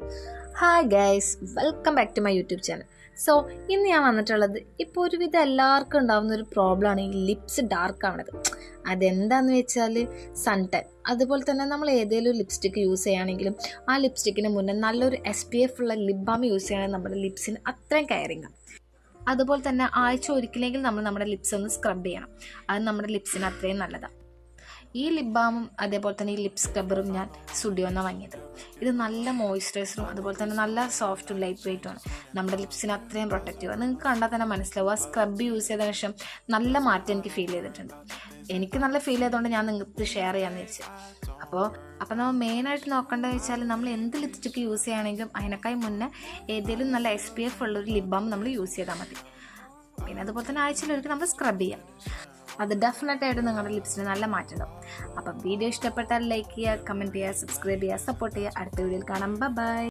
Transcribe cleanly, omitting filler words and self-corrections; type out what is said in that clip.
Hi guys, welcome back to my YouTube channel. So ഇന്ന് ഞാൻ വന്നിട്ടുള്ളത് ഇപ്പോൾ ഒരുവിധം എല്ലാവർക്കും ഉണ്ടാകുന്ന ഒരു പ്രോബ്ലമാണ് ഈ ലിപ്സ് ഡാർക്ക് ആവണത്. അതെന്താണെന്ന് വെച്ചാൽ സൺ ടാൻ. അതുപോലെ തന്നെ നമ്മൾ ഏതെങ്കിലും ലിപ്സ്റ്റിക്ക് യൂസ് ചെയ്യുകയാണെങ്കിലും ആ ലിപ്സ്റ്റിക്കിന് മുന്നേ നല്ലൊരു SPF ഉള്ള ലിപ് ബാം യൂസ് ചെയ്യുകയാണെങ്കിൽ നമ്മുടെ ലിപ്സിന് അത്രയും കെയറിങ്. അതുപോലെ തന്നെ ആഴ്ച ഒരിക്കലെങ്കിലും നമ്മൾ നമ്മുടെ ലിപ്സ് ഒന്ന് സ്ക്രബ് ചെയ്യണം. അത് നമ്മുടെ ലിപ്സിന് അത്രയും നല്ലതാണ്. ഈ ലിപ് ബാമും അതേപോലെ തന്നെ ഈ ലിപ് സ്ക്രബറും ഞാൻ സ്റ്റുഡിയോന്നാണ് വാങ്ങിയത്. ഇത് നല്ല മോയ്സ്ചറൈസറും അതുപോലെ തന്നെ നല്ല സോഫ്റ്റും ലൈറ്റ് വെയ്റ്റുമാണ്. നമ്മുടെ ലിപ്സിന് അത്രയും പ്രൊട്ടക്റ്റീവ്. നിങ്ങൾക്ക് കണ്ടാൽ തന്നെ മനസ്സിലാവും. ആ സ്ക്രബ് യൂസ് ചെയ്തതിനു ശേഷം നല്ല മാറ്റം എനിക്ക് ഫീൽ ചെയ്തിട്ടുണ്ട്. എനിക്ക് നല്ല ഫീൽ ചെയ്തുകൊണ്ട് ഞാൻ നിങ്ങൾക്ക് ഷെയർ ചെയ്യാമെന്ന് വെച്ചു. അപ്പോൾ നമ്മൾ മെയിനായിട്ട് നോക്കേണ്ടത് വെച്ചാൽ നമ്മൾ എന്ത് ലിപ്സ്റ്റിക്ക് യൂസ് ചെയ്യുകയാണെങ്കിലും അതിനേക്കാൾ മുന്നേ ഏതെങ്കിലും നല്ല SPF ഉള്ളൊരു ലിപ് ബാം നമ്മൾ യൂസ് ചെയ്താൽ മതി. പിന്നെ അതുപോലെ തന്നെ ആഴ്ചയിലൊരിക്കൽ നമ്മൾ സ്ക്രബ് ചെയ്യാം. അത് ഡെഫിനറ്റായിട്ട് നിങ്ങളുടെ ലിപ്സിന് നല്ല മാറ്റം ഉണ്ടാവും. അപ്പം വീഡിയോ ഇഷ്ടപ്പെട്ടാൽ ലൈക്ക് ചെയ്യുക, കമൻറ്റ് ചെയ്യുക, സബ്സ്ക്രൈബ് ചെയ്യുക, സപ്പോർട്ട് ചെയ്യുക. അടുത്ത വീഡിയോയിൽ കാണാം. ബൈ.